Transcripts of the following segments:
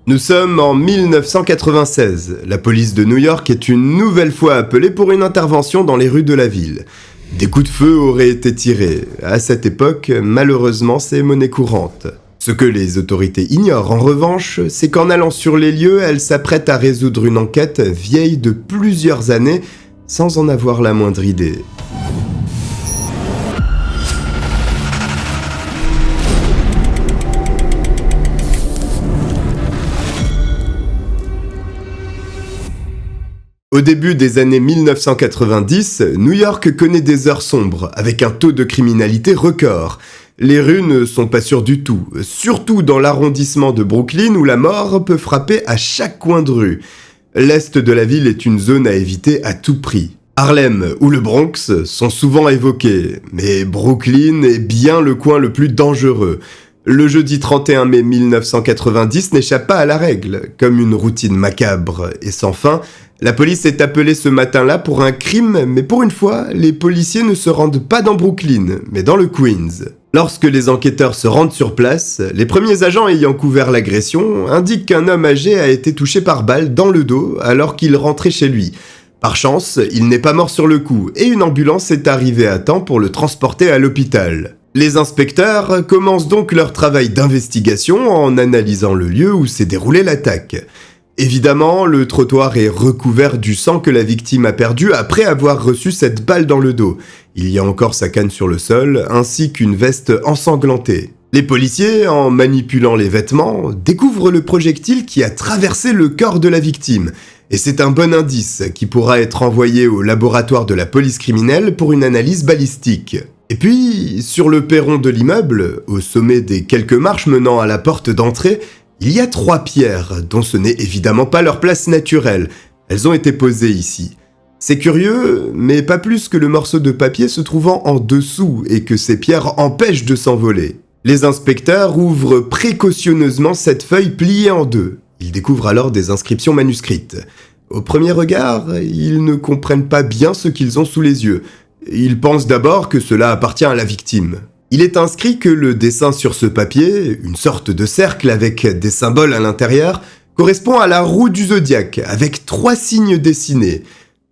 Nous sommes en 1996. La police de New York est une nouvelle fois appelée pour une intervention dans les rues de la ville. Des coups de feu auraient été tirés. À cette époque, malheureusement, c'est monnaie courante. Ce que les autorités ignorent en revanche, c'est qu'en allant sur les lieux, elles s'apprêtent à résoudre une enquête vieille de plusieurs années sans en avoir la moindre idée. Au début des années 1990, New York connaît des heures sombres, avec un taux de criminalité record. Les rues ne sont pas sûres du tout, surtout dans l'arrondissement de Brooklyn où la mort peut frapper à chaque coin de rue. L'est de la ville est une zone à éviter à tout prix. Harlem ou le Bronx sont souvent évoqués, mais Brooklyn est bien le coin le plus dangereux. Le jeudi 31 mai 1990 n'échappe pas à la règle. Comme une routine macabre et sans fin, la police est appelée ce matin-là pour un crime, mais pour une fois, les policiers ne se rendent pas dans Brooklyn, mais dans le Queens. Lorsque les enquêteurs se rendent sur place, les premiers agents ayant couvert l'agression indiquent qu'un homme âgé a été touché par balle dans le dos alors qu'il rentrait chez lui. Par chance, il n'est pas mort sur le coup et une ambulance est arrivée à temps pour le transporter à l'hôpital. Les inspecteurs commencent donc leur travail d'investigation en analysant le lieu où s'est déroulée l'attaque. Évidemment, le trottoir est recouvert du sang que la victime a perdu après avoir reçu cette balle dans le dos. Il y a encore sa canne sur le sol, ainsi qu'une veste ensanglantée. Les policiers, en manipulant les vêtements, découvrent le projectile qui a traversé le corps de la victime. Et c'est un bon indice qui pourra être envoyé au laboratoire de la police criminelle pour une analyse balistique. Et puis, sur le perron de l'immeuble, au sommet des quelques marches menant à la porte d'entrée, il y a 3 pierres, dont ce n'est évidemment pas leur place naturelle. Elles ont été posées ici. C'est curieux, mais pas plus que le morceau de papier se trouvant en dessous et que ces pierres empêchent de s'envoler. Les inspecteurs ouvrent précautionneusement cette feuille pliée en 2. Ils découvrent alors des inscriptions manuscrites. Au premier regard, ils ne comprennent pas bien ce qu'ils ont sous les yeux. Ils pensent d'abord que cela appartient à la victime. Il est inscrit que le dessin sur ce papier, une sorte de cercle avec des symboles à l'intérieur, correspond à la roue du zodiaque, avec 3 signes dessinés.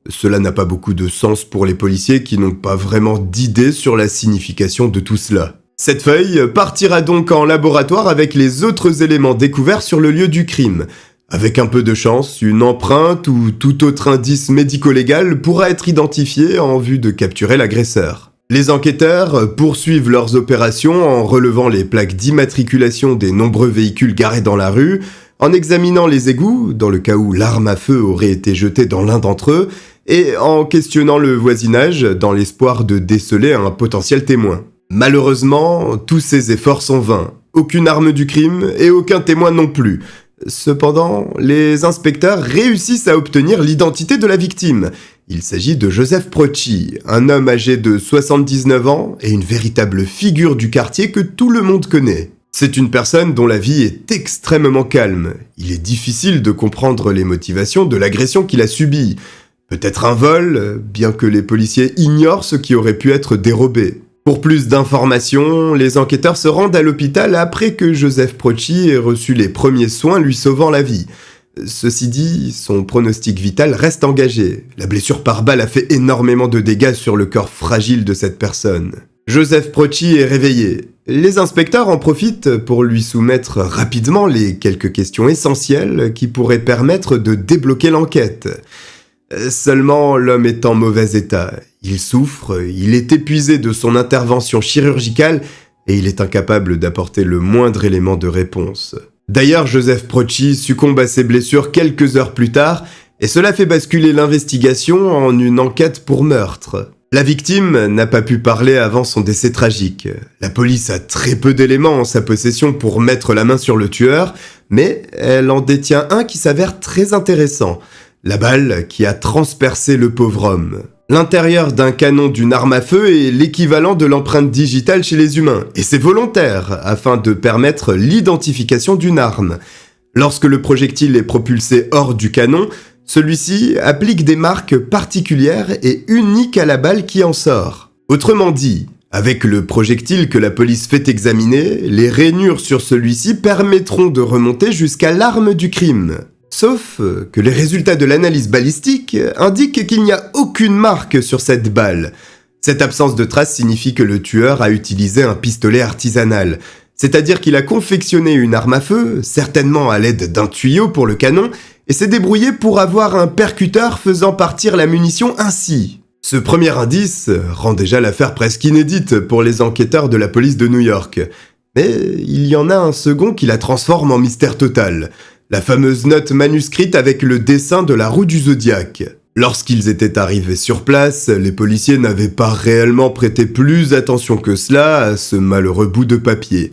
Cela n'a pas beaucoup de sens pour les policiers qui n'ont pas vraiment d'idée sur la signification de tout cela. Cette feuille partira donc en laboratoire avec les autres éléments découverts sur le lieu du crime. Avec un peu de chance, une empreinte ou tout autre indice médico-légal pourra être identifié en vue de capturer l'agresseur. Les enquêteurs poursuivent leurs opérations en relevant les plaques d'immatriculation des nombreux véhicules garés dans la rue, en examinant les égouts, dans le cas où l'arme à feu aurait été jetée dans l'un d'entre eux, et en questionnant le voisinage dans l'espoir de déceler un potentiel témoin. Malheureusement, tous ces efforts sont vains. Aucune arme du crime et aucun témoin non plus. Cependant, les inspecteurs réussissent à obtenir l'identité de la victime. Il s'agit de Joseph Procci, un homme âgé de 79 ans et une véritable figure du quartier que tout le monde connaît. C'est une personne dont la vie est extrêmement calme. Il est difficile de comprendre les motivations de l'agression qu'il a subie. Peut-être un vol, bien que les policiers ignorent ce qui aurait pu être dérobé. Pour plus d'informations, les enquêteurs se rendent à l'hôpital après que Joseph Procci ait reçu les premiers soins lui sauvant la vie. Ceci dit, son pronostic vital reste engagé. La blessure par balle a fait énormément de dégâts sur le corps fragile de cette personne. Joseph Procci est réveillé. Les inspecteurs en profitent pour lui soumettre rapidement les quelques questions essentielles qui pourraient permettre de débloquer l'enquête. Seulement, l'homme est en mauvais état. Il souffre, il est épuisé de son intervention chirurgicale et il est incapable d'apporter le moindre élément de réponse. D'ailleurs, Joseph Procci succombe à ses blessures quelques heures plus tard et cela fait basculer l'investigation en une enquête pour meurtre. La victime n'a pas pu parler avant son décès tragique. La police a très peu d'éléments en sa possession pour mettre la main sur le tueur, mais elle en détient un qui s'avère très intéressant. La balle qui a transpercé le pauvre homme. L'intérieur d'un canon d'une arme à feu est l'équivalent de l'empreinte digitale chez les humains, et c'est volontaire, afin de permettre l'identification d'une arme. Lorsque le projectile est propulsé hors du canon, celui-ci applique des marques particulières et uniques à la balle qui en sort. Autrement dit, Avec le projectile que la police fait examiner, les rainures sur celui-ci permettront de remonter jusqu'à l'arme du crime. Sauf que les résultats de l'analyse balistique indiquent qu'il n'y a aucune marque sur cette balle. Cette absence de traces signifie que le tueur a utilisé un pistolet artisanal, c'est-à-dire qu'il a confectionné une arme à feu, certainement à l'aide d'un tuyau pour le canon, et s'est débrouillé pour avoir un percuteur faisant partir la munition ainsi. Ce premier indice rend déjà l'affaire presque inédite pour les enquêteurs de la police de New York. Mais il y en a un second qui la transforme en mystère total. La fameuse note manuscrite avec le dessin de la roue du zodiaque. Lorsqu'ils étaient arrivés sur place, les policiers n'avaient pas réellement prêté plus attention que cela à ce malheureux bout de papier.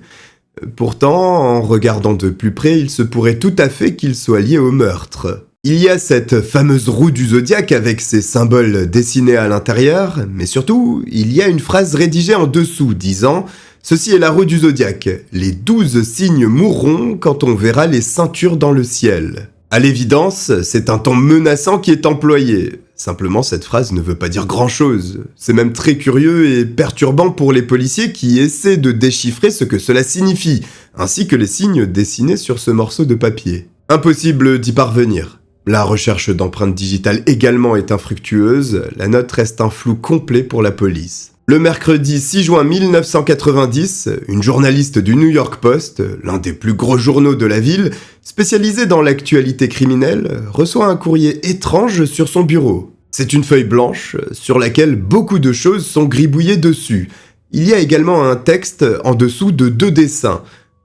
Pourtant, en regardant de plus près, il se pourrait tout à fait qu'il soit lié au meurtre. Il y a cette fameuse roue du zodiaque avec ses symboles dessinés à l'intérieur, mais surtout, il y a une phrase rédigée en dessous disant « Ceci est la roue du zodiaque. Les 12 signes mourront quand on verra les ceintures dans le ciel. » À l'évidence, c'est un ton menaçant qui est employé. Simplement, cette phrase ne veut pas dire grand-chose. C'est même très curieux et perturbant pour les policiers qui essaient de déchiffrer ce que cela signifie, ainsi que les signes dessinés sur ce morceau de papier. Impossible d'y parvenir. La recherche d'empreintes digitales également est infructueuse, la note reste un flou complet pour la police. Le mercredi 6 juin 1990, une journaliste du New York Post, l'un des plus gros journaux de la ville, spécialisée dans l'actualité criminelle, reçoit un courrier étrange sur son bureau. C'est une feuille blanche sur laquelle beaucoup de choses sont gribouillées dessus. Il y a également un texte en dessous de 2 dessins.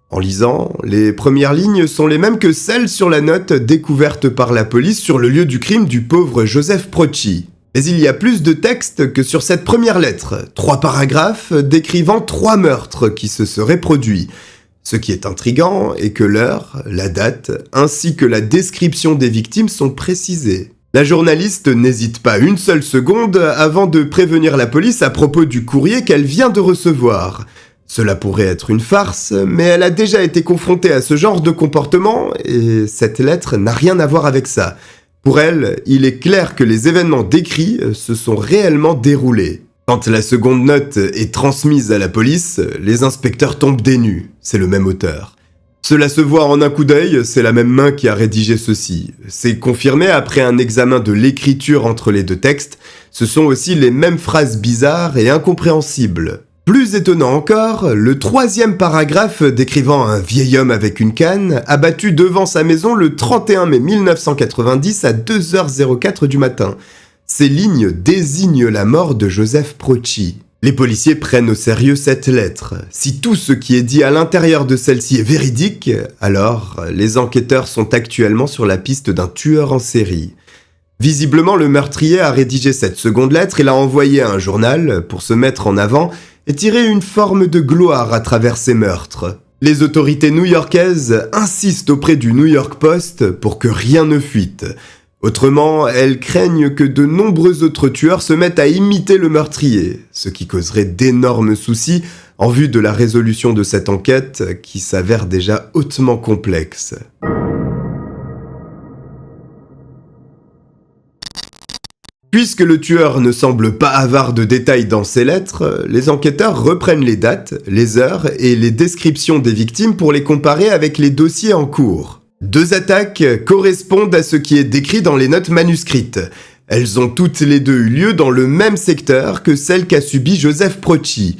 En lisant, les premières lignes sont les mêmes que celles sur la note découverte par la police sur le lieu du crime du pauvre Joseph Procci. Mais il y a plus de texte que sur cette première lettre, 3 paragraphes décrivant 3 meurtres qui se seraient produits. Ce qui est intriguant est que l'heure, la date, ainsi que la description des victimes sont précisées. La journaliste n'hésite pas une seule seconde avant de prévenir la police à propos du courrier qu'elle vient de recevoir. Cela pourrait être une farce, mais elle a déjà été confrontée à ce genre de comportement et cette lettre n'a rien à voir avec ça. Pour elle, il est clair que les événements décrits se sont réellement déroulés. Quand la seconde note est transmise à la police, les inspecteurs tombent des nues. C'est le même auteur. Cela se voit en un coup d'œil, c'est la même main qui a rédigé ceci. C'est confirmé après un examen de l'écriture entre les 2 textes. Ce sont aussi les mêmes phrases bizarres et incompréhensibles. Plus étonnant encore, le 3e paragraphe décrivant un vieil homme avec une canne abattu devant sa maison le 31 mai 1990 à 2h04 du matin. Ces lignes désignent la mort de Joseph Procci. Les policiers prennent au sérieux cette lettre. Si tout ce qui est dit à l'intérieur de celle-ci est véridique, alors les enquêteurs sont actuellement sur la piste d'un tueur en série. Visiblement, le meurtrier a rédigé cette seconde lettre et l'a envoyée à un journal pour se mettre en avant et tirer une forme de gloire à travers ces meurtres. Les autorités new-yorkaises insistent auprès du New York Post pour que rien ne fuite. Autrement, elles craignent que de nombreux autres tueurs se mettent à imiter le meurtrier, ce qui causerait d'énormes soucis en vue de la résolution de cette enquête qui s'avère déjà hautement complexe. Puisque le tueur ne semble pas avare de détails dans ses lettres, les enquêteurs reprennent les dates, les heures et les descriptions des victimes pour les comparer avec les dossiers en cours. 2 attaques correspondent à ce qui est décrit dans les notes manuscrites. Elles ont toutes les 2 eu lieu dans le même secteur que celle qu'a subie Joseph Procci.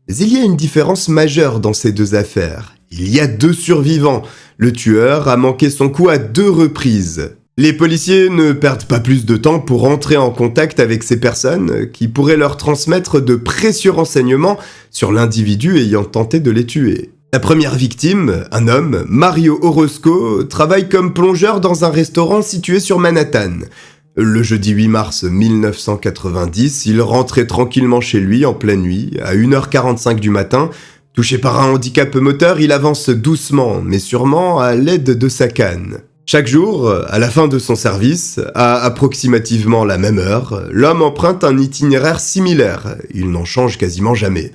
Mais il y a une différence majeure dans ces 2 affaires. Il y a 2 survivants. Le tueur a manqué son coup à 2 reprises. Les policiers ne perdent pas plus de temps pour entrer en contact avec ces personnes qui pourraient leur transmettre de précieux renseignements sur l'individu ayant tenté de les tuer. La première victime, un homme, Mario Orozco, travaille comme plongeur dans un restaurant situé sur Manhattan. Le jeudi 8 mars 1990, il rentrait tranquillement chez lui en pleine nuit, à 1h45 du matin. Touché par un handicap moteur, il avance doucement, mais sûrement à l'aide de sa canne. Chaque jour, à la fin de son service, à approximativement la même heure, l'homme emprunte un itinéraire similaire. Il n'en change quasiment jamais.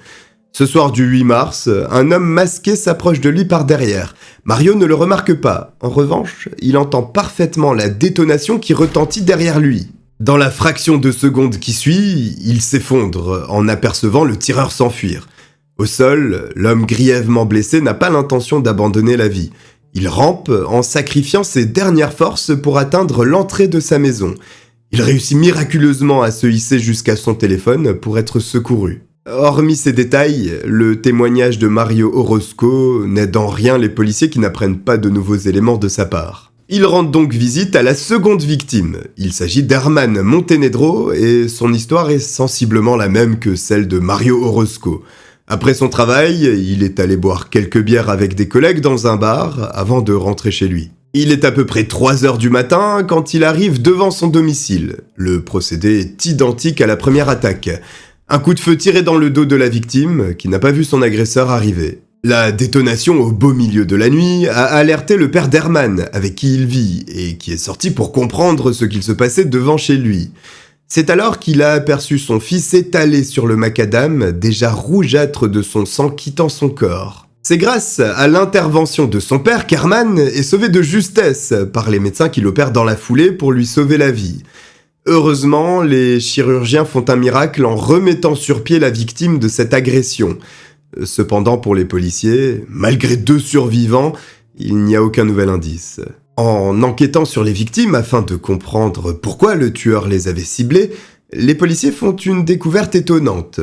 Ce soir du 8 mars, un homme masqué s'approche de lui par derrière. Mario ne le remarque pas. En revanche, il entend parfaitement la détonation qui retentit derrière lui. Dans la fraction de seconde qui suit, il s'effondre en apercevant le tireur s'enfuir. Au sol, l'homme grièvement blessé n'a pas l'intention d'abandonner la vie. Il rampe en sacrifiant ses dernières forces pour atteindre l'entrée de sa maison. Il réussit miraculeusement à se hisser jusqu'à son téléphone pour être secouru. Hormis ces détails, le témoignage de Mario Orozco n'aide en rien les policiers qui n'apprennent pas de nouveaux éléments de sa part. Ils rendent donc visite à la seconde victime. Il s'agit d'Herman Montenegro et son histoire est sensiblement la même que celle de Mario Orozco. Après son travail, il est allé boire quelques bières avec des collègues dans un bar avant de rentrer chez lui. Il est à peu près 3 heures du matin quand il arrive devant son domicile. Le procédé est identique à la première attaque. Un coup de feu tiré dans le dos de la victime qui n'a pas vu son agresseur arriver. La détonation au beau milieu de la nuit a alerté le père d'Herman, avec qui il vit, et qui est sorti pour comprendre ce qu'il se passait devant chez lui. C'est alors qu'il a aperçu son fils étalé sur le macadam, déjà rougeâtre de son sang quittant son corps. C'est grâce à l'intervention de son père qu'Herman est sauvé de justesse par les médecins qui l'opèrent dans la foulée pour lui sauver la vie. Heureusement, les chirurgiens font un miracle en remettant sur pied la victime de cette agression. Cependant, pour les policiers, malgré 2 survivants, il n'y a aucun nouvel indice. En enquêtant sur les victimes afin de comprendre pourquoi le tueur les avait ciblées, les policiers font une découverte étonnante.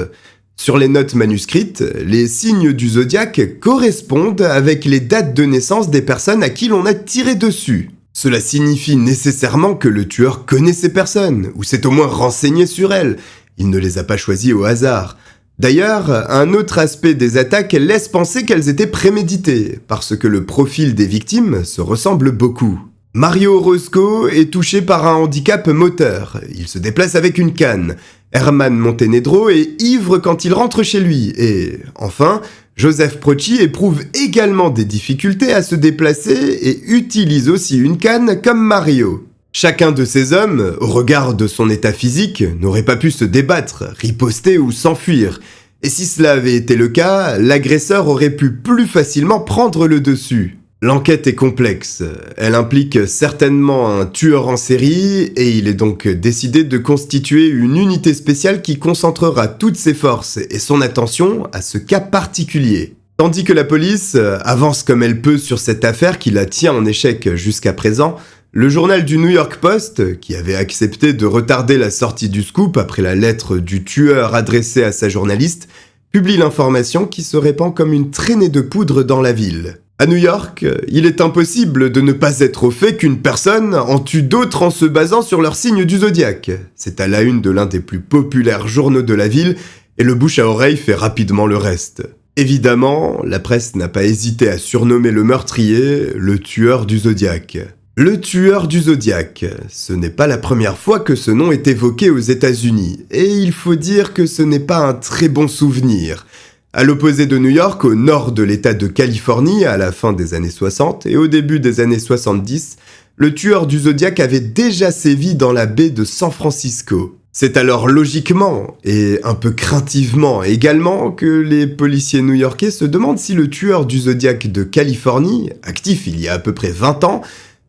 Sur les notes manuscrites, les signes du zodiaque correspondent avec les dates de naissance des personnes à qui l'on a tiré dessus. Cela signifie nécessairement que le tueur connaît ces personnes, ou s'est au moins renseigné sur elles. Il ne les a pas choisies au hasard. D'ailleurs, un autre aspect des attaques laisse penser qu'elles étaient préméditées, parce que le profil des victimes se ressemble beaucoup. Mario Orozco est touché par un handicap moteur. Il se déplace avec une canne. Herman Montenegro est ivre quand il rentre chez lui. Et, enfin, Joseph Procci éprouve également des difficultés à se déplacer et utilise aussi une canne comme Mario. Chacun de ces hommes, au regard de son état physique, n'aurait pas pu se débattre, riposter ou s'enfuir. Et si cela avait été le cas, l'agresseur aurait pu plus facilement prendre le dessus. L'enquête est complexe. Elle implique certainement un tueur en série et il est donc décidé de constituer une unité spéciale qui concentrera toutes ses forces et son attention à ce cas particulier. Tandis que la police avance comme elle peut sur cette affaire qui la tient en échec jusqu'à présent, le journal du New York Post, qui avait accepté de retarder la sortie du scoop après la lettre du tueur adressée à sa journaliste, publie l'information qui se répand comme une traînée de poudre dans la ville. À New York, il est impossible de ne pas être au fait qu'une personne en tue d'autres en se basant sur leur signe du zodiaque. C'est à la une de l'un des plus populaires journaux de la ville et le bouche à oreille fait rapidement le reste. Évidemment, la presse n'a pas hésité à surnommer le meurtrier le tueur du zodiaque. Le tueur du zodiaque, ce n'est pas la première fois que ce nom est évoqué aux États-Unis, et il faut dire que ce n'est pas un très bon souvenir. À l'opposé de New York, au nord de l'État de Californie, à la fin des années 60 et au début des années 70, le tueur du zodiaque avait déjà sévi dans la baie de San Francisco. C'est alors logiquement, et un peu craintivement également, que les policiers new-yorkais se demandent si le tueur du zodiaque de Californie, actif il y a à peu près 20 ans,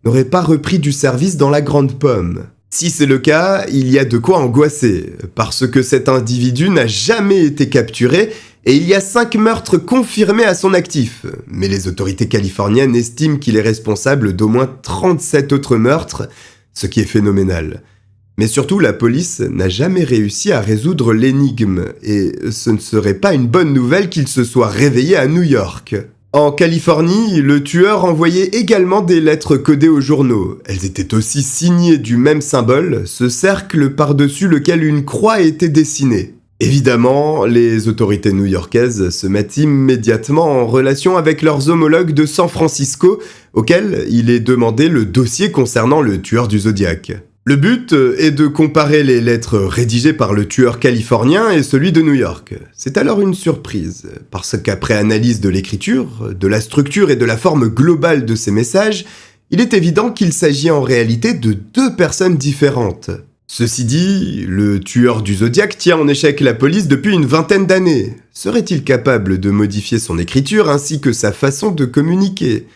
n'aurait pas repris du service dans la Grande Pomme. Si c'est le cas, il y a de quoi angoisser, parce que cet individu n'a jamais été capturé et il y a 5 meurtres confirmés à son actif. Mais les autorités californiennes estiment qu'il est responsable d'au moins 37 autres meurtres, ce qui est phénoménal. Mais surtout, la police n'a jamais réussi à résoudre l'énigme, et ce ne serait pas une bonne nouvelle qu'il se soit réveillé à New York. En Californie, le tueur envoyait également des lettres codées aux journaux. Elles étaient aussi signées du même symbole, ce cercle par-dessus lequel une croix était dessinée. Évidemment, les autorités new-yorkaises se mettent immédiatement en relation avec leurs homologues de San Francisco, auxquels il est demandé le dossier concernant le tueur du zodiaque. Le but est de comparer les lettres rédigées par le tueur californien et celui de New York. C'est alors une surprise, parce qu'après analyse de l'écriture, de la structure et de la forme globale de ces messages, il est évident qu'il s'agit en réalité de 2 personnes différentes. Ceci dit, le tueur du zodiaque tient en échec la police depuis une 20aine d'années. Serait-il capable de modifier son écriture ainsi que sa façon de communiquer ?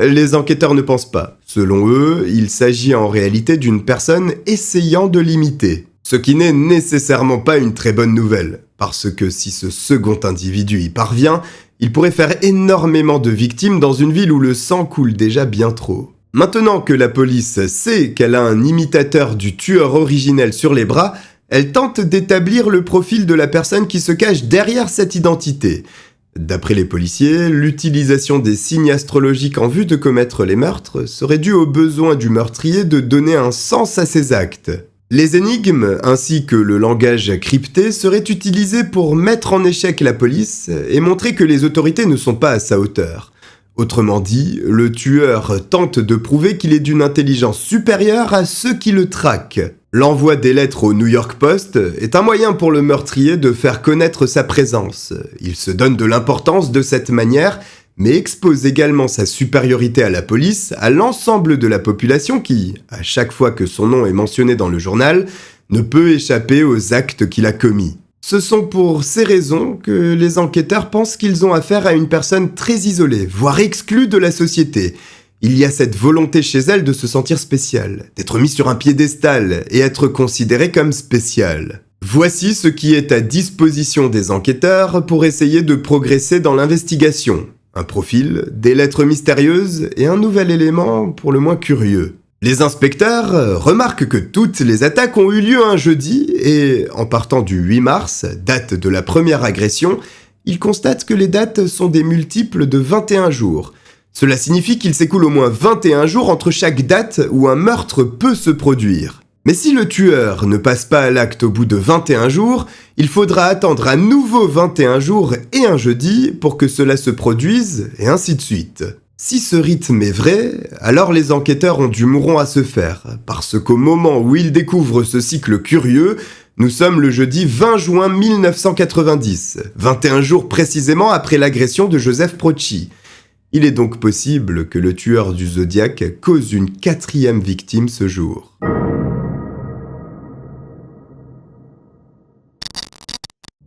Les enquêteurs ne pensent pas. Selon eux, il s'agit en réalité d'une personne essayant de l'imiter. Ce qui n'est nécessairement pas une très bonne nouvelle, parce que si ce second individu y parvient, il pourrait faire énormément de victimes dans une ville où le sang coule déjà bien trop. Maintenant que la police sait qu'elle a un imitateur du tueur originel sur les bras, elle tente d'établir le profil de la personne qui se cache derrière cette identité. D'après les policiers, l'utilisation des signes astrologiques en vue de commettre les meurtres serait due au besoin du meurtrier de donner un sens à ses actes. Les énigmes, ainsi que le langage crypté, seraient utilisés pour mettre en échec la police et montrer que les autorités ne sont pas à sa hauteur. Autrement dit, le tueur tente de prouver qu'il est d'une intelligence supérieure à ceux qui le traquent. L'envoi des lettres au New York Post est un moyen pour le meurtrier de faire connaître sa présence. Il se donne de l'importance de cette manière, mais expose également sa supériorité à la police, à l'ensemble de la population qui, à chaque fois que son nom est mentionné dans le journal, ne peut échapper aux actes qu'il a commis. Ce sont pour ces raisons que les enquêteurs pensent qu'ils ont affaire à une personne très isolée, voire exclue de la société. Il y a cette volonté chez elle de se sentir spéciale, d'être mis sur un piédestal et être considéré comme spécial. Voici ce qui est à disposition des enquêteurs pour essayer de progresser dans l'investigation. Un profil, des lettres mystérieuses et un nouvel élément pour le moins curieux. Les inspecteurs remarquent que toutes les attaques ont eu lieu un jeudi et, en partant du 8 mars, date de la première agression, ils constatent que les dates sont des multiples de 21 jours. Cela signifie qu'il s'écoule au moins 21 jours entre chaque date où un meurtre peut se produire. Mais si le tueur ne passe pas à l'acte au bout de 21 jours, il faudra attendre à nouveau 21 jours et un jeudi pour que cela se produise, et ainsi de suite. Si ce rythme est vrai, alors les enquêteurs ont du mouron à se faire, parce qu'au moment où ils découvrent ce cycle curieux, nous sommes le jeudi 20 juin 1990, 21 jours précisément après l'agression de Joseph Procci. Il est donc possible que le tueur du Zodiac cause une 4e victime ce jour.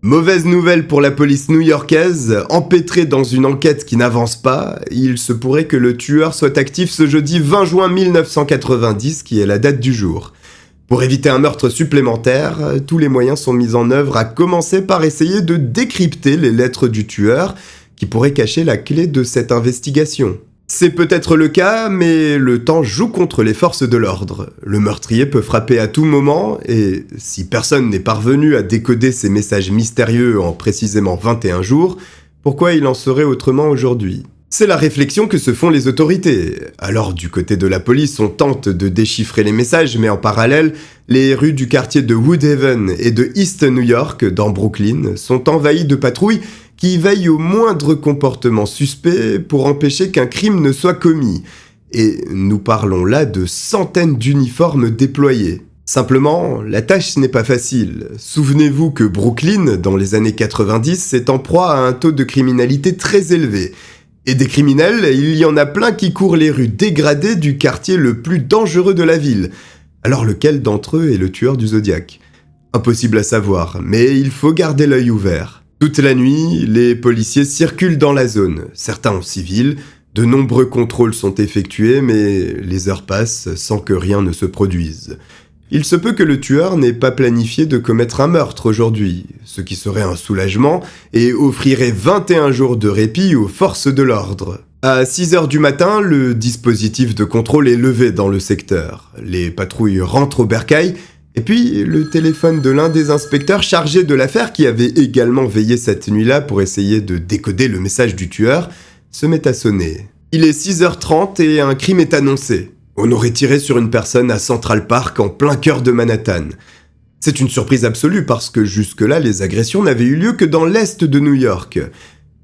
Mauvaise nouvelle pour la police new-yorkaise, empêtrée dans une enquête qui n'avance pas, il se pourrait que le tueur soit actif ce jeudi 20 juin 1990, qui est la date du jour. Pour éviter un meurtre supplémentaire, tous les moyens sont mis en œuvre, à commencer par essayer de décrypter les lettres du tueur, qui pourraient cacher la clé de cette investigation. C'est peut-être le cas, mais le temps joue contre les forces de l'ordre. Le meurtrier peut frapper à tout moment, et si personne n'est parvenu à décoder ces messages mystérieux en précisément 21 jours, pourquoi il en serait autrement aujourd'hui ? C'est la réflexion que se font les autorités. Alors du côté de la police, on tente de déchiffrer les messages, mais en parallèle, les rues du quartier de Woodhaven et de East New York, dans Brooklyn, sont envahies de patrouilles qui veillent au moindre comportement suspect pour empêcher qu'un crime ne soit commis. Et nous parlons là de centaines d'uniformes déployés. Simplement, la tâche n'est pas facile. Souvenez-vous que Brooklyn, dans les années 90, est en proie à un taux de criminalité très élevé. Et des criminels, il y en a plein qui courent les rues dégradées du quartier le plus dangereux de la ville. Alors lequel d'entre eux est le tueur du Zodiac ? Impossible à savoir, mais il faut garder l'œil ouvert. Toute la nuit, les policiers circulent dans la zone, certains en civil, de nombreux contrôles sont effectués, mais les heures passent sans que rien ne se produise. Il se peut que le tueur n'ait pas planifié de commettre un meurtre aujourd'hui, ce qui serait un soulagement et offrirait 21 jours de répit aux forces de l'ordre. À 6h du matin, le dispositif de contrôle est levé dans le secteur. Les patrouilles rentrent au bercail. Et puis, le téléphone de l'un des inspecteurs chargés de l'affaire, qui avait également veillé cette nuit-là pour essayer de décoder le message du tueur, se met à sonner. Il est 6h30 et un crime est annoncé. On aurait tiré sur une personne à Central Park en plein cœur de Manhattan. C'est une surprise absolue parce que jusque-là, les agressions n'avaient eu lieu que dans l'est de New York.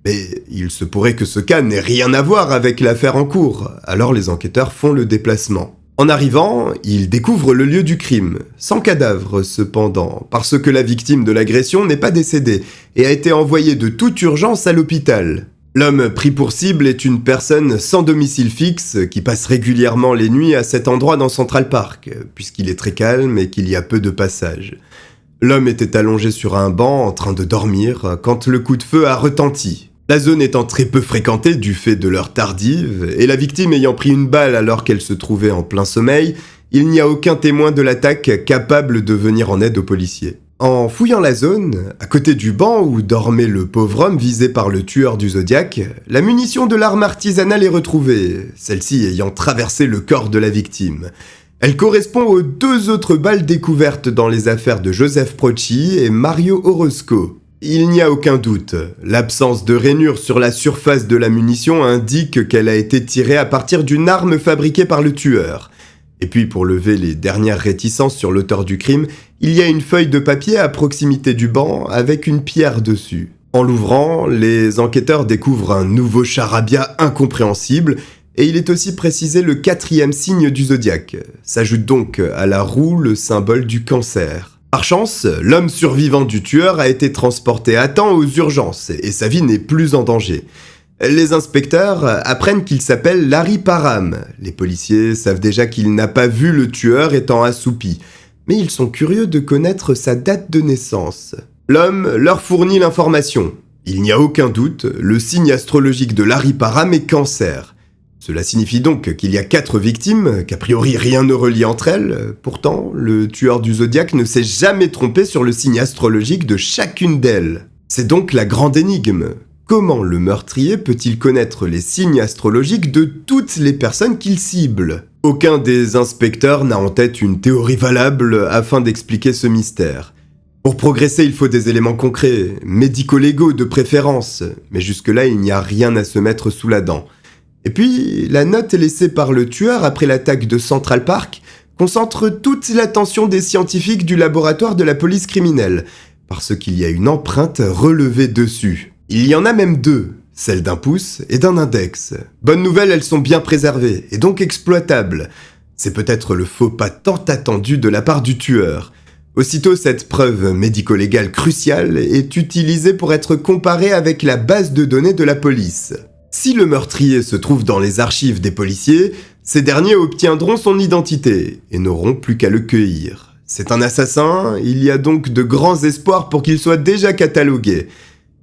Mais il se pourrait que ce cas n'ait rien à voir avec l'affaire en cours, alors les enquêteurs font le déplacement. En arrivant, ils découvrent le lieu du crime, sans cadavre cependant, parce que la victime de l'agression n'est pas décédée et a été envoyée de toute urgence à l'hôpital. L'homme pris pour cible est une personne sans domicile fixe qui passe régulièrement les nuits à cet endroit dans Central Park, puisqu'il est très calme et qu'il y a peu de passages. L'homme était allongé sur un banc en train de dormir quand le coup de feu a retenti. La zone étant très peu fréquentée du fait de l'heure tardive, et la victime ayant pris une balle alors qu'elle se trouvait en plein sommeil, il n'y a aucun témoin de l'attaque capable de venir en aide aux policiers. En fouillant la zone, à côté du banc où dormait le pauvre homme visé par le tueur du Zodiac, la munition de l'arme artisanale est retrouvée, celle-ci ayant traversé le corps de la victime. Elle correspond aux 2 autres balles découvertes dans les affaires de Joseph Procci et Mario Orozco. Il n'y a aucun doute, l'absence de rainures sur la surface de la munition indique qu'elle a été tirée à partir d'une arme fabriquée par le tueur. Et puis pour lever les dernières réticences sur l'auteur du crime, il y a une feuille de papier à proximité du banc avec une pierre dessus. En l'ouvrant, les enquêteurs découvrent un nouveau charabia incompréhensible et il est aussi précisé le 4e signe du zodiaque. S'ajoute donc à la roue le symbole du cancer. Par chance, l'homme survivant du tueur a été transporté à temps aux urgences et sa vie n'est plus en danger. Les inspecteurs apprennent qu'il s'appelle Larry Parham. Les policiers savent déjà qu'il n'a pas vu le tueur étant assoupi, mais ils sont curieux de connaître sa date de naissance. L'homme leur fournit l'information. Il n'y a aucun doute, le signe astrologique de Larry Parham est Cancer. Cela signifie donc qu'il y a 4 victimes, qu'a priori rien ne relie entre elles. Pourtant, le tueur du Zodiac ne s'est jamais trompé sur le signe astrologique de chacune d'elles. C'est donc la grande énigme. Comment le meurtrier peut-il connaître les signes astrologiques de toutes les personnes qu'il cible ? Aucun des inspecteurs n'a en tête une théorie valable afin d'expliquer ce mystère. Pour progresser, il faut des éléments concrets, médico-légaux de préférence, mais jusque-là, il n'y a rien à se mettre sous la dent. Et puis, la note laissée par le tueur après l'attaque de Central Park concentre toute l'attention des scientifiques du laboratoire de la police criminelle, parce qu'il y a une empreinte relevée dessus. Il y en a même 2, celle d'un pouce et d'un index. Bonne nouvelle, elles sont bien préservées, et donc exploitables. C'est peut-être le faux pas tant attendu de la part du tueur. Aussitôt, cette preuve médico-légale cruciale est utilisée pour être comparée avec la base de données de la police. Si le meurtrier se trouve dans les archives des policiers, ces derniers obtiendront son identité et n'auront plus qu'à le cueillir. C'est un assassin, il y a donc de grands espoirs pour qu'il soit déjà catalogué.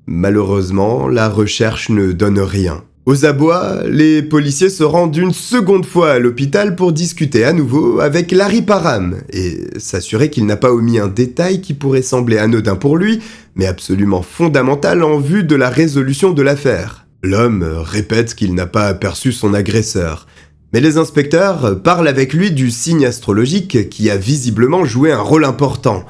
Malheureusement, la recherche ne donne rien. Aux abois, les policiers se rendent une seconde fois à l'hôpital pour discuter à nouveau avec Larry Parham et s'assurer qu'il n'a pas omis un détail qui pourrait sembler anodin pour lui, mais absolument fondamental en vue de la résolution de l'affaire. L'homme répète qu'il n'a pas aperçu son agresseur, mais les inspecteurs parlent avec lui du signe astrologique qui a visiblement joué un rôle important.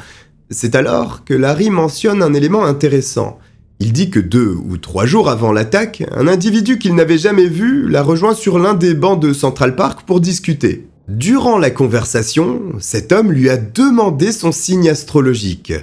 C'est alors que Larry mentionne un élément intéressant. Il dit que 2 ou 3 jours avant l'attaque, un individu qu'il n'avait jamais vu l'a rejoint sur l'un des bancs de Central Park pour discuter. Durant la conversation, cet homme lui a demandé son signe astrologique.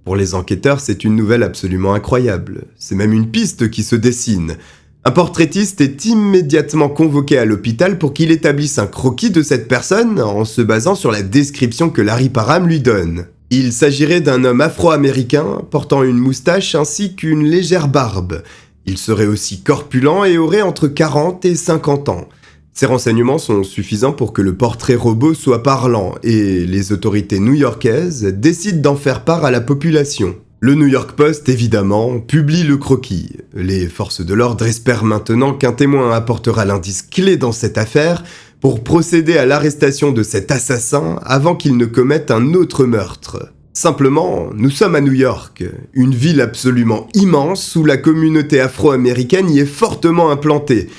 Pour les enquêteurs, c'est une nouvelle absolument incroyable. C'est même une piste qui se dessine. Un portraitiste est immédiatement convoqué à l'hôpital pour qu'il établisse un croquis de cette personne en se basant sur la description que Larry Parham lui donne. Il s'agirait d'un homme afro-américain portant une moustache ainsi qu'une légère barbe. Il serait aussi corpulent et aurait entre 40 et 50 ans. Ces renseignements sont suffisants pour que le portrait robot soit parlant et les autorités new-yorkaises décident d'en faire part à la population. Le New York Post, évidemment, publie le croquis. Les forces de l'ordre espèrent maintenant qu'un témoin apportera l'indice clé dans cette affaire pour procéder à l'arrestation de cet assassin avant qu'il ne commette un autre meurtre. Simplement, nous sommes à New York, une ville absolument immense où la communauté afro-américaine y est fortement implantée,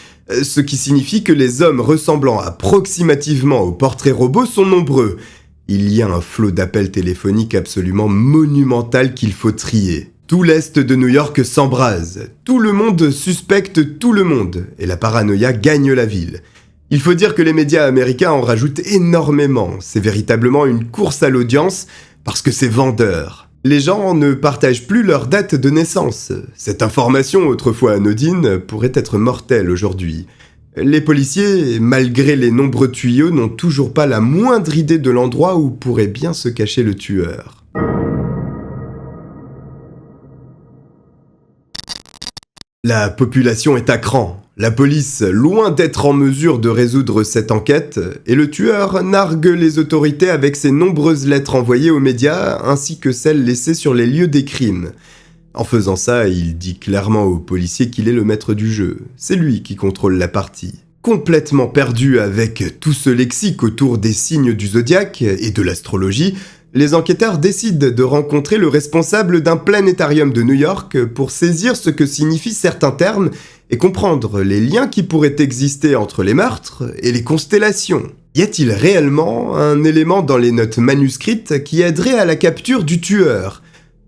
ce qui signifie que les hommes ressemblant approximativement au portrait robot sont nombreux. Il y a un flot d'appels téléphoniques absolument monumental qu'il faut trier. Tout l'est de New York s'embrase, tout le monde suspecte tout le monde, et la paranoïa gagne la ville. Il faut dire que les médias américains en rajoutent énormément, c'est véritablement une course à l'audience parce que c'est vendeur. Les gens ne partagent plus leur date de naissance. Cette information, autrefois anodine, pourrait être mortelle aujourd'hui. Les policiers, malgré les nombreux tuyaux, n'ont toujours pas la moindre idée de l'endroit où pourrait bien se cacher le tueur. La population est à cran. La police, loin d'être en mesure de résoudre cette enquête, et le tueur nargue les autorités avec ses nombreuses lettres envoyées aux médias ainsi que celles laissées sur les lieux des crimes. En faisant ça, il dit clairement au policier qu'il est le maître du jeu. C'est lui qui contrôle la partie. Complètement perdu avec tout ce lexique autour des signes du zodiaque et de l'astrologie, les enquêteurs décident de rencontrer le responsable d'un planétarium de New York pour saisir ce que signifient certains termes et comprendre les liens qui pourraient exister entre les meurtres et les constellations. Y a-t-il réellement un élément dans les notes manuscrites qui aiderait à la capture du tueur ?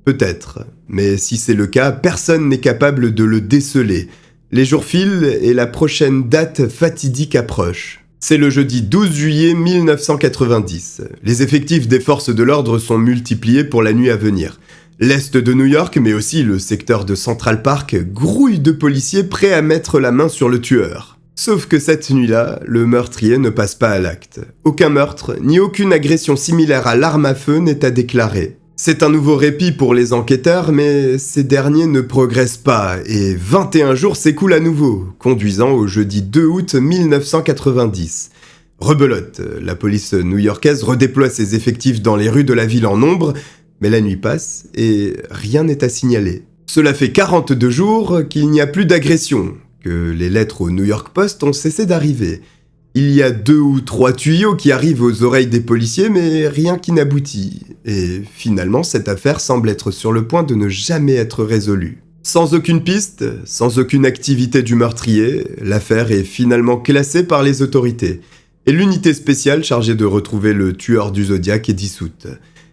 Peut-être, mais si c'est le cas, personne n'est capable de le déceler. Les jours filent et la prochaine date fatidique approche. C'est le jeudi 12 juillet 1990. Les effectifs des forces de l'ordre sont multipliés pour la nuit à venir. L'est de New York, mais aussi le secteur de Central Park, grouille de policiers prêts à mettre la main sur le tueur. Sauf que cette nuit-là, le meurtrier ne passe pas à l'acte. Aucun meurtre, ni aucune agression similaire à l'arme à feu n'est à déclarer. C'est un nouveau répit pour les enquêteurs, mais ces derniers ne progressent pas, et 21 jours s'écoulent à nouveau, conduisant au jeudi 2 août 1990. Rebelote, la police new-yorkaise redéploie ses effectifs dans les rues de la ville en nombre, mais la nuit passe et rien n'est à signaler. Cela fait 42 jours qu'il n'y a plus d'agression, que les lettres au New York Post ont cessé d'arriver. Il y a 2 ou 3 tuyaux qui arrivent aux oreilles des policiers, mais rien qui n'aboutit. Et finalement, cette affaire semble être sur le point de ne jamais être résolue. Sans aucune piste, sans aucune activité du meurtrier, l'affaire est finalement classée par les autorités. Et l'unité spéciale chargée de retrouver le tueur du Zodiac est dissoute.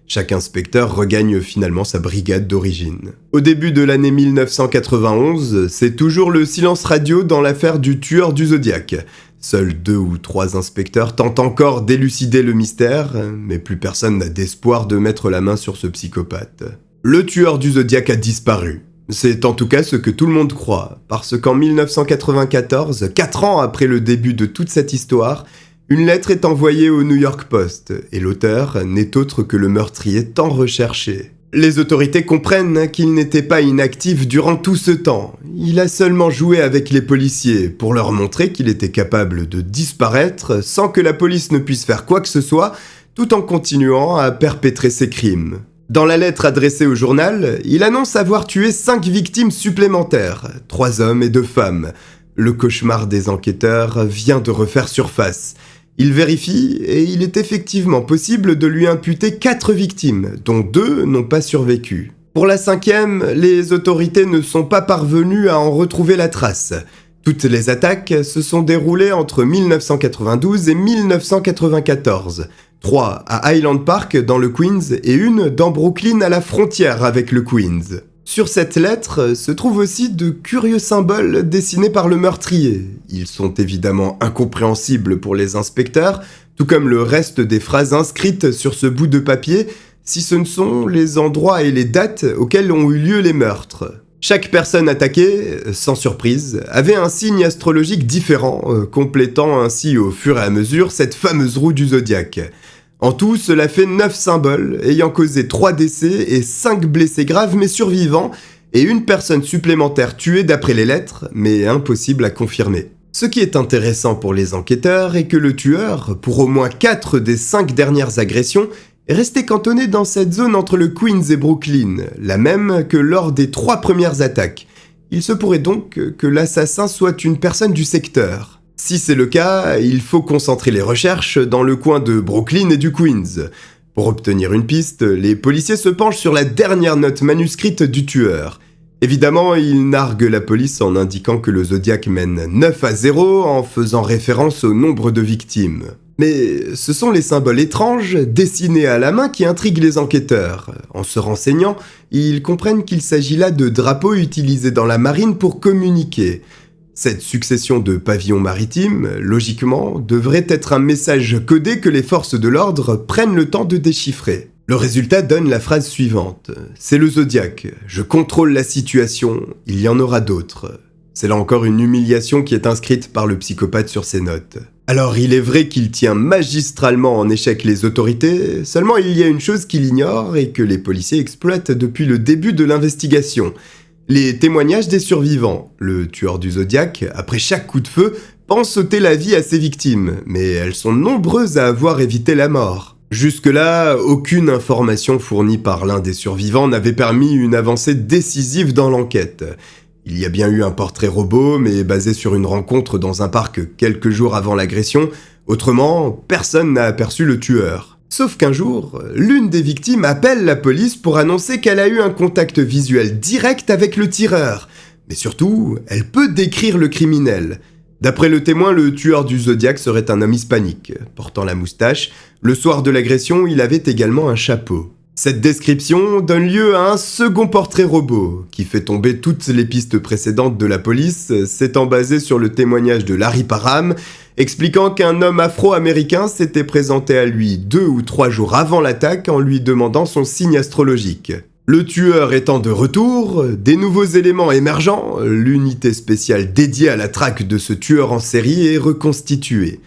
Chaque inspecteur regagne finalement sa brigade d'origine. Au début de l'année 1991, c'est toujours le silence radio dans l'affaire du tueur du Zodiac. Seuls 2 ou 3 inspecteurs tentent encore d'élucider le mystère, mais plus personne n'a d'espoir de mettre la main sur ce psychopathe. Le tueur du Zodiac a disparu. C'est en tout cas ce que tout le monde croit, parce qu'en 1994, 4 ans après le début de toute cette histoire, une lettre est envoyée au New York Post, et l'auteur n'est autre que le meurtrier tant recherché. Les autorités comprennent qu'il n'était pas inactif durant tout ce temps. Il a seulement joué avec les policiers pour leur montrer qu'il était capable de disparaître sans que la police ne puisse faire quoi que ce soit, tout en continuant à perpétrer ses crimes. Dans la lettre adressée au journal, il annonce avoir tué 5 victimes supplémentaires, 3 hommes et 2 femmes. Le cauchemar des enquêteurs vient de refaire surface. Il vérifie et il est effectivement possible de lui imputer 4 victimes, dont 2 n'ont pas survécu. Pour la 5e, les autorités ne sont pas parvenues à en retrouver la trace. Toutes les attaques se sont déroulées entre 1992 et 1994. 3 à Highland Park dans le Queens et 1 dans Brooklyn à la frontière avec le Queens. Sur cette lettre se trouvent aussi de curieux symboles dessinés par le meurtrier. Ils sont évidemment incompréhensibles pour les inspecteurs, tout comme le reste des phrases inscrites sur ce bout de papier, si ce ne sont les endroits et les dates auxquels ont eu lieu les meurtres. Chaque personne attaquée, sans surprise, avait un signe astrologique différent, complétant ainsi au fur et à mesure cette fameuse roue du zodiaque. En tout, cela fait 9 symboles, ayant causé 3 décès et 5 blessés graves mais survivants, et 1 personne supplémentaire tuée d'après les lettres, mais impossible à confirmer. Ce qui est intéressant pour les enquêteurs est que le tueur, pour au moins 4 des 5 dernières agressions, est resté cantonné dans cette zone entre le Queens et Brooklyn, la même que lors des 3 premières attaques. Il se pourrait donc que l'assassin soit une personne du secteur. Si c'est le cas, il faut concentrer les recherches dans le coin de Brooklyn et du Queens. Pour obtenir une piste, les policiers se penchent sur la dernière note manuscrite du tueur. Évidemment, ils narguent la police en indiquant que le Zodiac mène 9-0 en faisant référence au nombre de victimes. Mais ce sont les symboles étranges, dessinés à la main, qui intriguent les enquêteurs. En se renseignant, ils comprennent qu'il s'agit là de drapeaux utilisés dans la marine pour communiquer. Cette succession de pavillons maritimes, logiquement, devrait être un message codé que les forces de l'ordre prennent le temps de déchiffrer. Le résultat donne la phrase suivante. C'est le Zodiac. Je contrôle la situation. Il y en aura d'autres. C'est là encore une humiliation qui est inscrite par le psychopathe sur ses notes. Alors il est vrai qu'il tient magistralement en échec les autorités, seulement il y a une chose qu'il ignore et que les policiers exploitent depuis le début de l'investigation. Les témoignages des survivants. Le tueur du Zodiac, après chaque coup de feu, pense ôter la vie à ses victimes, mais elles sont nombreuses à avoir évité la mort. Jusque-là, aucune information fournie par l'un des survivants n'avait permis une avancée décisive dans l'enquête. Il y a bien eu un portrait robot, mais basé sur une rencontre dans un parc quelques jours avant l'agression. Autrement, personne n'a aperçu le tueur. Sauf qu'un jour, l'une des victimes appelle la police pour annoncer qu'elle a eu un contact visuel direct avec le tireur. Mais surtout, elle peut décrire le criminel. D'après le témoin, le tueur du Zodiac serait un homme hispanique, portant la moustache. Le soir de l'agression, il avait également un chapeau. Cette description donne lieu à un second portrait robot, qui fait tomber toutes les pistes précédentes de la police, s'étant basé sur le témoignage de Larry Parham, expliquant qu'un homme afro-américain s'était présenté à lui 2 ou 3 jours avant l'attaque en lui demandant son signe astrologique. Le tueur étant de retour, des nouveaux éléments émergents, l'unité spéciale dédiée à la traque de ce tueur en série est reconstituée.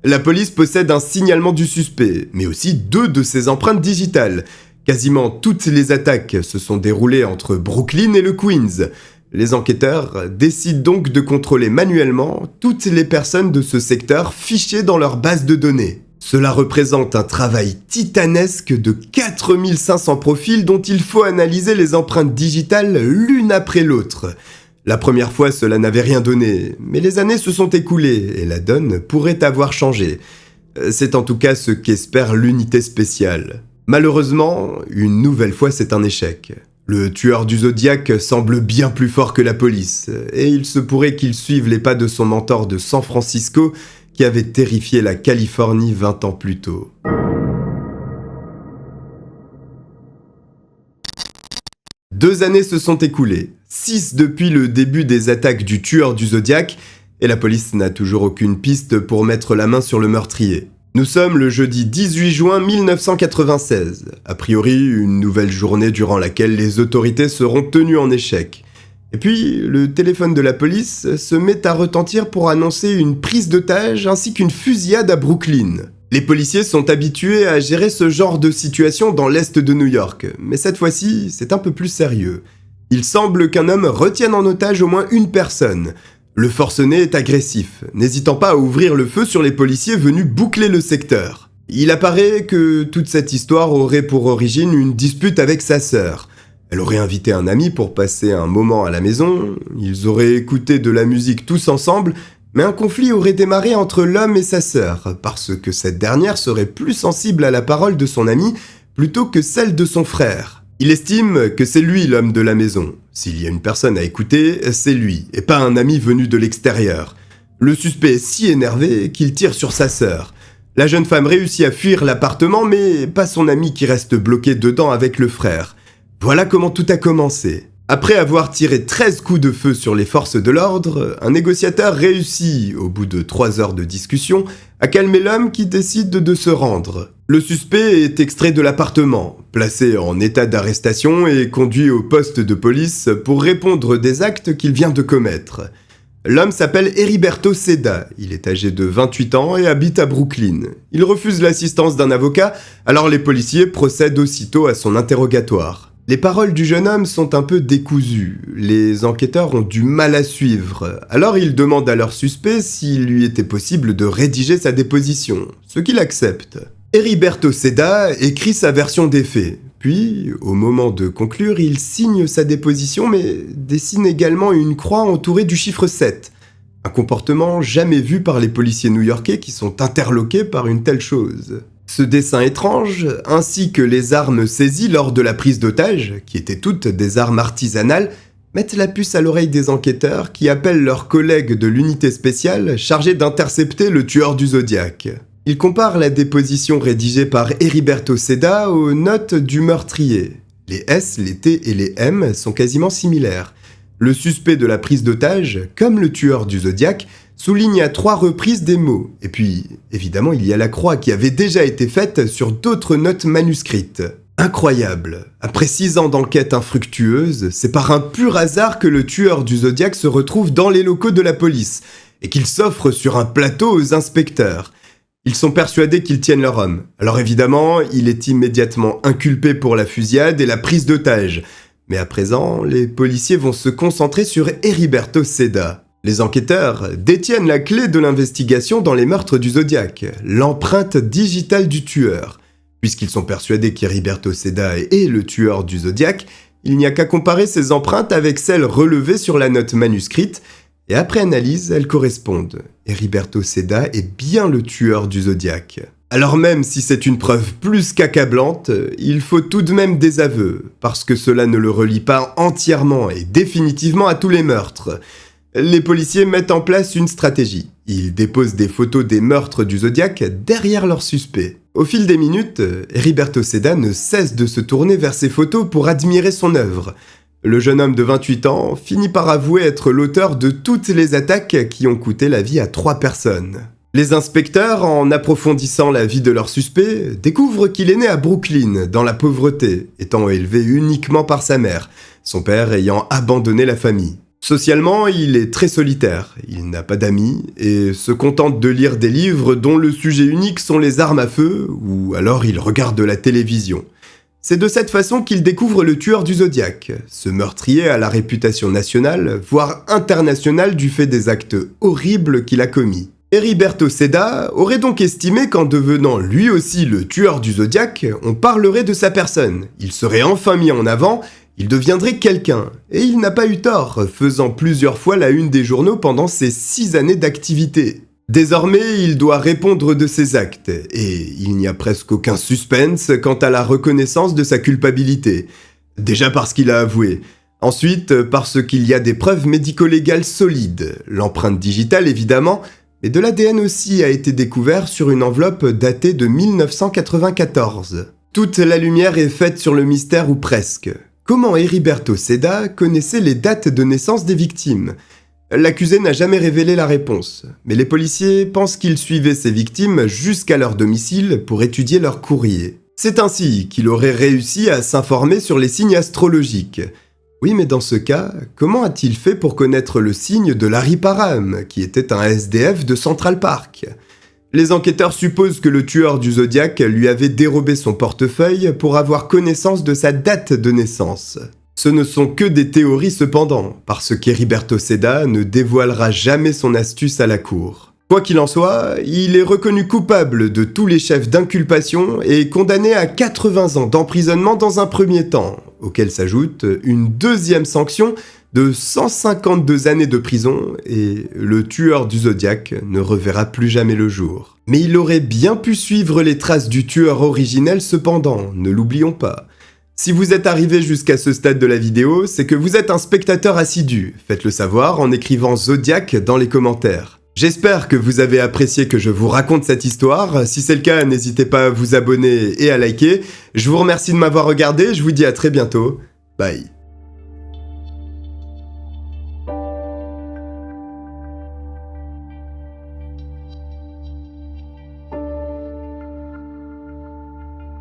La police possède un signalement du suspect, mais aussi 2 de ses empreintes digitales. Quasiment toutes les attaques se sont déroulées entre Brooklyn et le Queens. Les enquêteurs décident donc de contrôler manuellement toutes les personnes de ce secteur fichées dans leur base de données. Cela représente un travail titanesque de 4500 profils dont il faut analyser les empreintes digitales l'une après l'autre. La première fois, cela n'avait rien donné, mais les années se sont écoulées et la donne pourrait avoir changé. C'est en tout cas ce qu'espère l'unité spéciale. Malheureusement, une nouvelle fois, c'est un échec. Le tueur du Zodiac semble bien plus fort que la police, et il se pourrait qu'il suive les pas de son mentor de San Francisco qui avait terrifié la Californie 20 ans plus tôt. Deux années se sont écoulées, 6 depuis le début des attaques du tueur du Zodiac, et la police n'a toujours aucune piste pour mettre la main sur le meurtrier. Nous sommes le jeudi 18 juin 1996, a priori une nouvelle journée durant laquelle les autorités seront tenues en échec. Et puis, le téléphone de la police se met à retentir pour annoncer une prise d'otage ainsi qu'une fusillade à Brooklyn. Les policiers sont habitués à gérer ce genre de situation dans l'est de New York, mais cette fois-ci, c'est un peu plus sérieux. Il semble qu'un homme retienne en otage au moins une personne. Le forcené est agressif, n'hésitant pas à ouvrir le feu sur les policiers venus boucler le secteur. Il apparaît que toute cette histoire aurait pour origine une dispute avec sa sœur. Elle aurait invité un ami pour passer un moment à la maison, ils auraient écouté de la musique tous ensemble, mais un conflit aurait démarré entre l'homme et sa sœur, parce que cette dernière serait plus sensible à la parole de son ami plutôt que celle de son frère. Il estime que c'est lui l'homme de la maison. S'il y a une personne à écouter, c'est lui, et pas un ami venu de l'extérieur. Le suspect est si énervé qu'il tire sur sa sœur. La jeune femme réussit à fuir l'appartement, mais pas son ami qui reste bloqué dedans avec le frère. Voilà comment tout a commencé. Après avoir tiré 13 coups de feu sur les forces de l'ordre, un négociateur réussit, au bout de 3 heures de discussion, à calmer l'homme qui décide de se rendre. Le suspect est extrait de l'appartement, placé en état d'arrestation et conduit au poste de police pour répondre des actes qu'il vient de commettre. L'homme s'appelle Heriberto Seda, il est âgé de 28 ans et habite à Brooklyn. Il refuse l'assistance d'un avocat, alors les policiers procèdent aussitôt à son interrogatoire. Les paroles du jeune homme sont un peu décousues, les enquêteurs ont du mal à suivre, alors ils demandent à leur suspect s'il lui était possible de rédiger sa déposition, ce qu'il accepte. Heriberto Seda écrit sa version des faits, puis, au moment de conclure, il signe sa déposition mais dessine également une croix entourée du chiffre 7, un comportement jamais vu par les policiers new-yorkais qui sont interloqués par une telle chose. Ce dessin étrange, ainsi que les armes saisies lors de la prise d'otage, qui étaient toutes des armes artisanales, mettent la puce à l'oreille des enquêteurs qui appellent leurs collègues de l'unité spéciale chargés d'intercepter le tueur du Zodiac. Ils comparent la déposition rédigée par Heriberto Seda aux notes du meurtrier. Les S, les T et les M sont quasiment similaires. Le suspect de la prise d'otage, comme le tueur du Zodiac, souligne à 3 reprises des mots. Et puis, évidemment, il y a la croix qui avait déjà été faite sur d'autres notes manuscrites. Incroyable. Après 6 ans d'enquête infructueuse, c'est par un pur hasard que le tueur du Zodiac se retrouve dans les locaux de la police et qu'il s'offre sur un plateau aux inspecteurs. Ils sont persuadés qu'ils tiennent leur homme. Alors évidemment, il est immédiatement inculpé pour la fusillade et la prise d'otage. Mais à présent, les policiers vont se concentrer sur Heriberto Seda. Les enquêteurs détiennent la clé de l'investigation dans les meurtres du Zodiac, l'empreinte digitale du tueur. Puisqu'ils sont persuadés qu'Heriberto Seda est le tueur du Zodiac, il n'y a qu'à comparer ses empreintes avec celles relevées sur la note manuscrite, et après analyse, elles correspondent. Heriberto Seda est bien le tueur du Zodiac. Alors même si c'est une preuve plus qu'accablante, il faut tout de même des aveux, parce que cela ne le relie pas entièrement et définitivement à tous les meurtres. Les policiers mettent en place une stratégie. Ils déposent des photos des meurtres du Zodiac derrière leurs suspects. Au fil des minutes, Heriberto Seda ne cesse de se tourner vers ces photos pour admirer son œuvre. Le jeune homme de 28 ans finit par avouer être l'auteur de toutes les attaques qui ont coûté la vie à 3 personnes. Les inspecteurs, en approfondissant la vie de leur suspect, découvrent qu'il est né à Brooklyn, dans la pauvreté, étant élevé uniquement par sa mère, son père ayant abandonné la famille. Socialement, il est très solitaire, il n'a pas d'amis, et se contente de lire des livres dont le sujet unique sont les armes à feu, ou alors il regarde la télévision. C'est de cette façon qu'il découvre le tueur du Zodiac, ce meurtrier à la réputation nationale, voire internationale du fait des actes horribles qu'il a commis. Heriberto Seda aurait donc estimé qu'en devenant lui aussi le tueur du Zodiac, on parlerait de sa personne, il serait enfin mis en avant, il deviendrait quelqu'un, et il n'a pas eu tort, faisant plusieurs fois la une des journaux pendant ses 6 années d'activité. Désormais, il doit répondre de ses actes, et il n'y a presque aucun suspense quant à la reconnaissance de sa culpabilité. Déjà parce qu'il a avoué. Ensuite, parce qu'il y a des preuves médico-légales solides, l'empreinte digitale évidemment, mais de l'ADN aussi a été découvert sur une enveloppe datée de 1994. Toute la lumière est faite sur le mystère ou presque. Comment Heriberto Seda connaissait les dates de naissance des victimes ? L'accusé n'a jamais révélé la réponse, mais les policiers pensent qu'il suivait ses victimes jusqu'à leur domicile pour étudier leur courrier. C'est ainsi qu'il aurait réussi à s'informer sur les signes astrologiques. Oui, mais dans ce cas, comment a-t-il fait pour connaître le signe de Larry Parham, qui était un SDF de Central Park ? Les enquêteurs supposent que le tueur du Zodiac lui avait dérobé son portefeuille pour avoir connaissance de sa date de naissance. Ce ne sont que des théories cependant, parce qu'Heriberto Seda ne dévoilera jamais son astuce à la cour. Quoi qu'il en soit, il est reconnu coupable de tous les chefs d'inculpation et condamné à 80 ans d'emprisonnement dans un premier temps, auquel s'ajoute une deuxième sanction de 152 années de prison, et le tueur du Zodiac ne reverra plus jamais le jour. Mais il aurait bien pu suivre les traces du tueur originel cependant, ne l'oublions pas. Si vous êtes arrivé jusqu'à ce stade de la vidéo, c'est que vous êtes un spectateur assidu. Faites-le savoir en écrivant Zodiac dans les commentaires. J'espère que vous avez apprécié que je vous raconte cette histoire. Si c'est le cas, n'hésitez pas à vous abonner et à liker. Je vous remercie de m'avoir regardé, je vous dis à très bientôt. Bye.